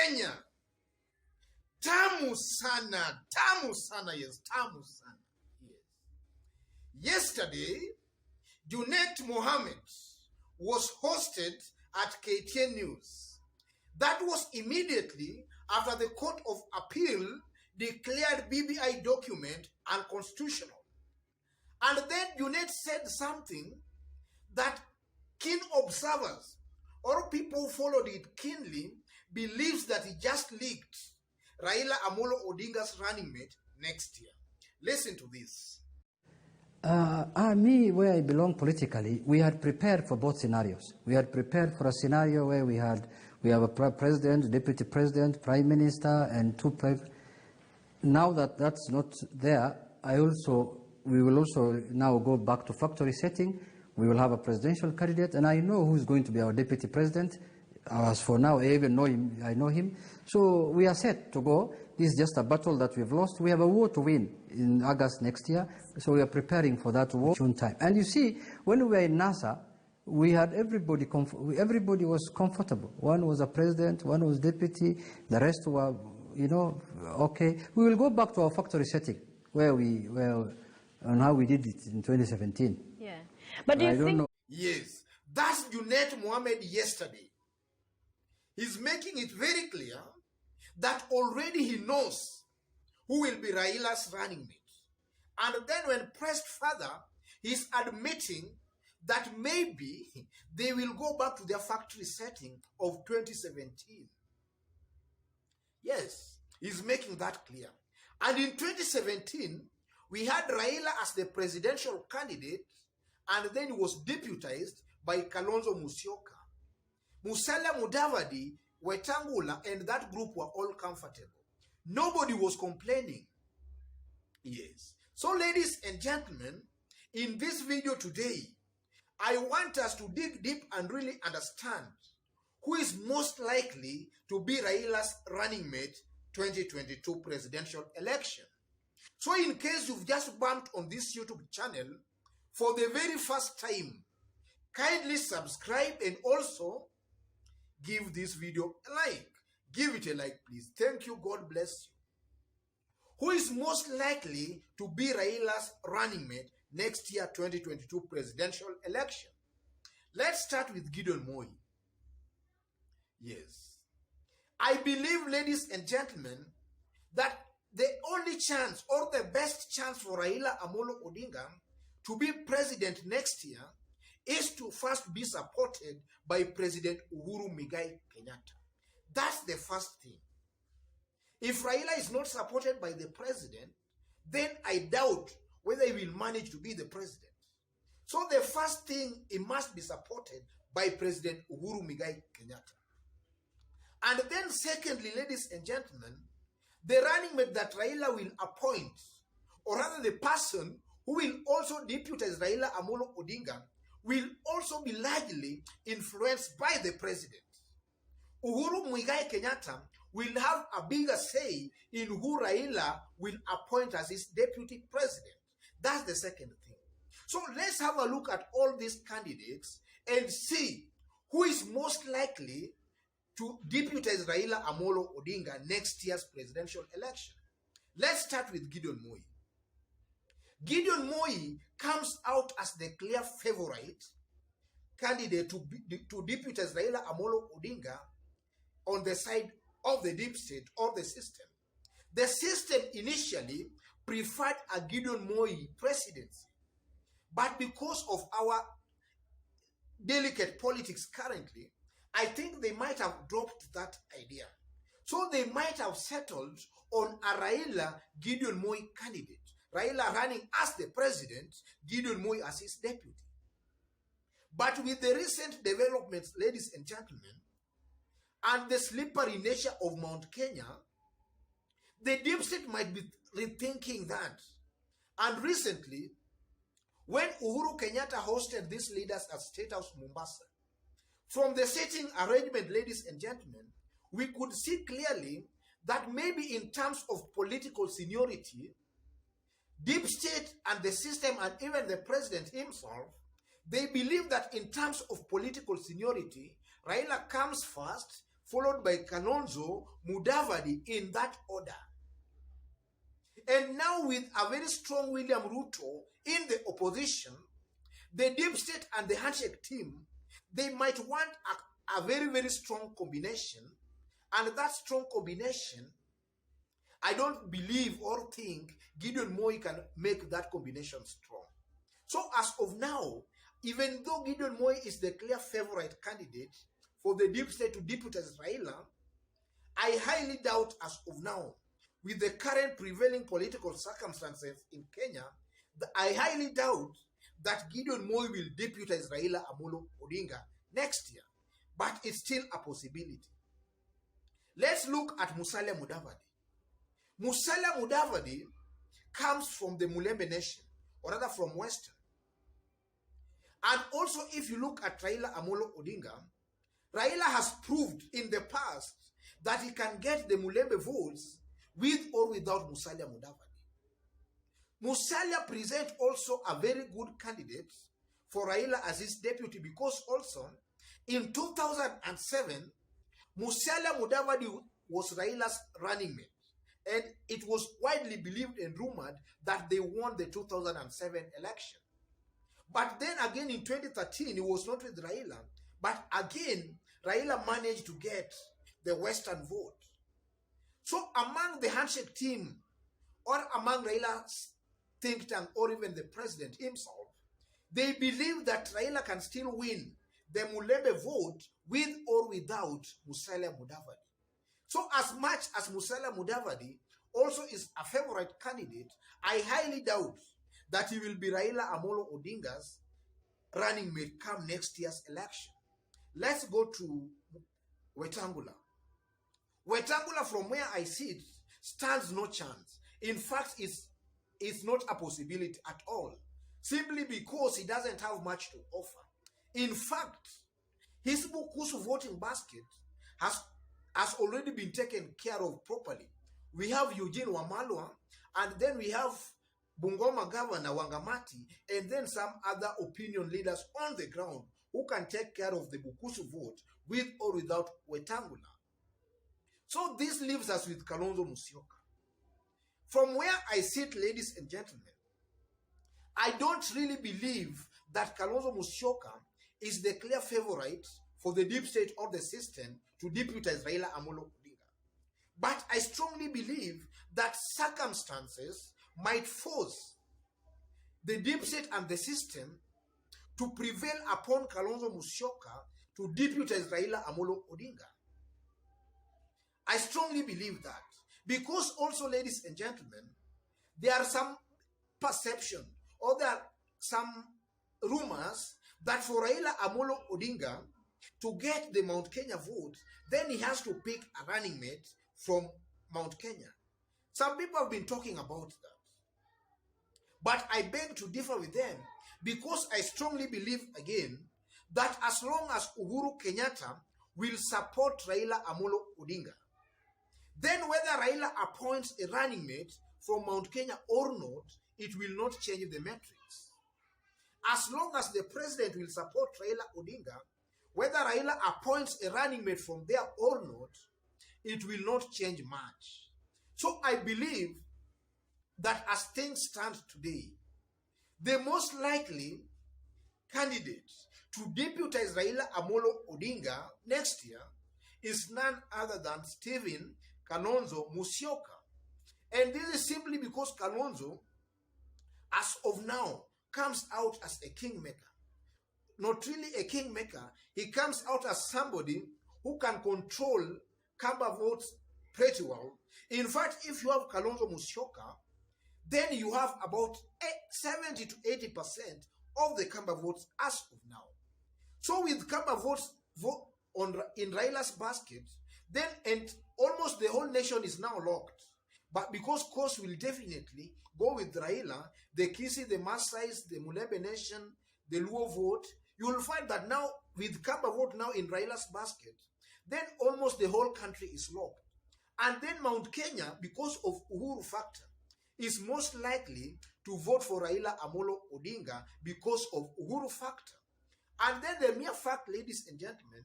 Kenya. Tamu sana, yes, tamu sana. Yes. Yesterday, Junet Mohamed was hosted at KTN News. That was immediately after the Court of Appeal declared BBI document unconstitutional. And then Junet said something that keen observers or people who followed it keenly believes that he just leaked Raila Odinga's running mate next year. Listen to this. Me, where I belong politically, we had prepared for both scenarios. We had prepared for a scenario where we have a president, deputy president, prime minister, and two presidents. Now that that's not there, we will also now go back to factory setting. We will have a presidential candidate, and I know who's going to be our deputy president. As for now, I even know him. I know him. So we are set to go. This is just a battle that we've lost. We have a war to win in August next year. So we are preparing for that war June time. And you see, when we were in NASA, we had everybody was comfortable. One was a president, one was deputy, the rest were, okay. We will go back to our factory setting on how we did it in 2017. Yeah. But do you think... Yes, that's Junet Mohamed yesterday. He's making it very clear that already he knows who will be Raila's running mate. And then when pressed further, he's admitting that maybe they will go back to their factory setting of 2017. Yes, he's making that clear. And in 2017, we had Raila as the presidential candidate, and then he was deputized by Kalonzo Musyoka. Musalia Mudavadi, Wetangula, and that group were all comfortable. Nobody was complaining. Yes. So, ladies and gentlemen, in this video today, I want us to dig deep and really understand who is most likely to be Raila's running mate 2022 presidential election. So in case you've just bumped on this YouTube channel for the very first time, kindly subscribe and also give this video a like. Give it a like, please. Thank you. God bless you. Who is most likely to be Raila's running mate next year 2022 presidential election? Let's start with Gideon Moi. Yes. I believe, ladies and gentlemen, that the only chance or the best chance for Raila Odinga to be president next year is to first be supported by President Uhuru Muigai Kenyatta. That's the first thing. If Raila is not supported by the president, then I doubt whether he will manage to be the president. So the first thing, he must be supported by President Uhuru Muigai Kenyatta. And then secondly, ladies and gentlemen, the running mate that Raila will appoint, or rather the person who will also deputize Raila Odinga, will also be largely influenced by the president. Uhuru Muigai Kenyatta will have a bigger say in who Raila will appoint as his deputy president. That's the second thing. So let's have a look at all these candidates and see who is most likely to deputize Raila Odinga next year's presidential election. Let's start with Gideon Moi. Gideon Moi comes out as the clear favorite candidate to deputize Raila Odinga on the side of the deep state or the system. The system initially preferred a Gideon Moi presidency, but because of our delicate politics currently, I think they might have dropped that idea. So they might have settled on a Raila Gideon Moi candidate. Raila running as the president, Gideon Moi as his deputy. But with the recent developments, ladies and gentlemen, and the slippery nature of Mount Kenya, the deep state might be rethinking that. And recently, when Uhuru Kenyatta hosted these leaders at State House Mombasa, from the setting arrangement, ladies and gentlemen, we could see clearly that maybe in terms of political seniority, deep state and the system and even the president himself, they believe that in terms of political seniority, Raila comes first, followed by Kalonzo Mudavadi in that order. And now with a very strong William Ruto in the opposition, the deep state and the handshake team, they might want a very, very strong combination. And that strong combination, I don't believe or think Gideon Moi can make that combination strong. So as of now, even though Gideon Moi is the clear favorite candidate for the deep state to deputize Raila, I highly doubt as of now, with the current prevailing political circumstances in Kenya, I highly doubt that Gideon Moi will deputize Raila Amolo Odinga next year. But it's still a possibility. Let's look at Musalia Mudavadi. Musalia Mudavadi comes from the Mulembe nation, or rather from Western. And also, if you look at Raila Amolo Odinga, Raila has proved in the past that he can get the Mulembe votes with or without Musalia Mudavadi. Musalia presents also a very good candidate for Raila as his deputy, because also in 2007, Musalia Mudavadi was Raila's running mate. And it was widely believed and rumored that they won the 2007 election. But then again in 2013, he was not with Raila. But again, Raila managed to get the Western vote. So among the handshake team, or among Raila's think tank, or even the president himself, they believe that Raila can still win the Mulembe vote with or without Musalia Mudavadi. So as much as Musalia Mudavadi also is a favorite candidate, I highly doubt that he will be Raila Amolo Odinga's running mate come next year's election. Let's go to Wetangula. Wetangula, from where I sit, stands no chance. In fact, it's not a possibility at all, simply because he doesn't have much to offer. In fact, his Bukusu voting basket has already been taken care of properly. We have Eugene Wamalwa, and then we have Bungoma Governor Wangamati, and then some other opinion leaders on the ground who can take care of the Bukusu vote with or without Wetangula. So this leaves us with Kalonzo Musyoka. From where I sit, ladies and gentlemen, I don't really believe that Kalonzo Musyoka is the clear favorite for the deep state or the system to deputize Raila Amolo Odinga. But I strongly believe that circumstances might force the deep state and the system to prevail upon Kalonzo Musyoka to deputize Raila Amolo Odinga. I strongly believe that. Because also, ladies and gentlemen, there are some perception or there are some rumors that for Raila Amolo Odinga to get the Mount Kenya vote, then he has to pick a running mate from Mount Kenya. Some people have been talking about that. But I beg to differ with them, because I strongly believe again that as long as Uhuru Kenyatta will support Raila Amolo Odinga, then whether Raila appoints a running mate from Mount Kenya or not, it will not change the metrics. As long as the president will support Raila Odinga, whether Raila appoints a running mate from there or not, it will not change much. So I believe that as things stand today, the most likely candidate to deputize Raila Amolo Odinga next year is none other than Stephen Kalonzo Musyoka. And this is simply because Kalonzo, as of now, comes out as a kingmaker. Not really a kingmaker. He comes out as somebody who can control Kamba votes pretty well. In fact, if you have Kalonzo Musyoka, then you have about 70 to 80% of the Kamba votes as of now. So with Kamba votes in Raila's basket, then and almost the whole nation is now locked. But because course will definitely go with Raila, the Kisi, the Maasais, the Mulembe Nation, the Luo vote, you will find that now with Kamba vote now in Raila's basket, then almost the whole country is locked. And then Mount Kenya, because of Uhuru factor, is most likely to vote for Raila Amolo Odinga because of Uhuru factor. And then the mere fact, ladies and gentlemen,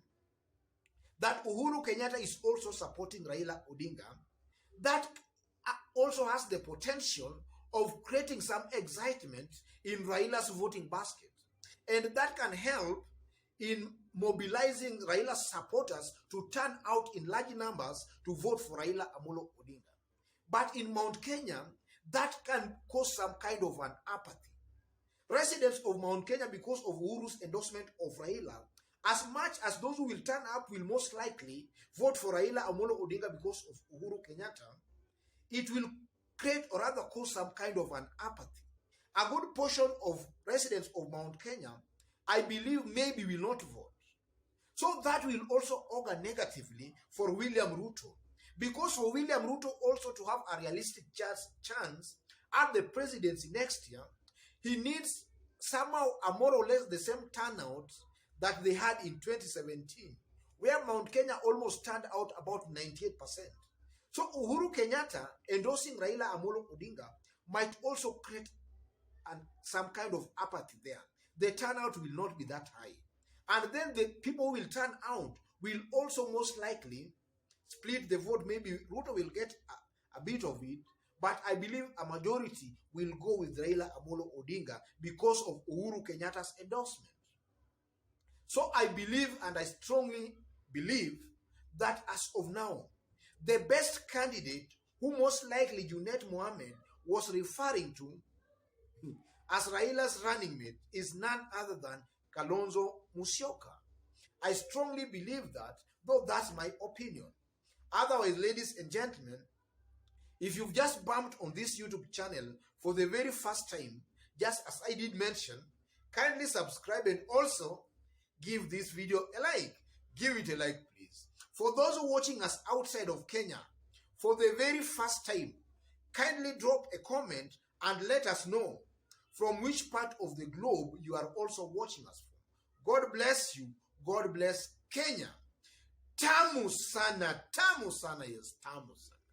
that Uhuru Kenyatta is also supporting Raila Odinga, that also has the potential of creating some excitement in Raila's voting basket. And that can help in mobilizing Raila's supporters to turn out in large numbers to vote for Raila Amolo Odinga. But in Mount Kenya, that can cause some kind of an apathy. Residents of Mount Kenya, because of Uhuru's endorsement of Raila, as much as those who will turn up will most likely vote for Raila Amolo Odinga because of Uhuru Kenyatta, it will create or rather cause some kind of an apathy. A good portion of residents of Mount Kenya, I believe, maybe will not vote. So that will also augur negatively for William Ruto. Because for William Ruto also to have a realistic chance at the presidency next year, he needs somehow a more or less the same turnout that they had in 2017, where Mount Kenya almost turned out about 98%. So Uhuru Kenyatta endorsing Raila Amolo Odinga might also create some kind of apathy there. The turnout will not be that high. And then the people who will turn out will also most likely split the vote. Maybe Ruto will get a bit of it, but I believe a majority will go with Raila Amolo Odinga because of Uhuru Kenyatta's endorsement. So I believe, and I strongly believe, that as of now, the best candidate who most likely Junet Mohamed was referring to as Raila's running mate is none other than Kalonzo Musyoka. I strongly believe that, though that's my opinion. Otherwise, ladies and gentlemen, if you've just bumped on this YouTube channel for the very first time, just as I did mention, kindly subscribe and also give this video a like. Give it a like, please. For those watching us outside of Kenya, for the very first time, kindly drop a comment and let us know from which part of the globe you are also watching us from. God bless you. God bless Kenya. Tamu sana, yes, tamu sana.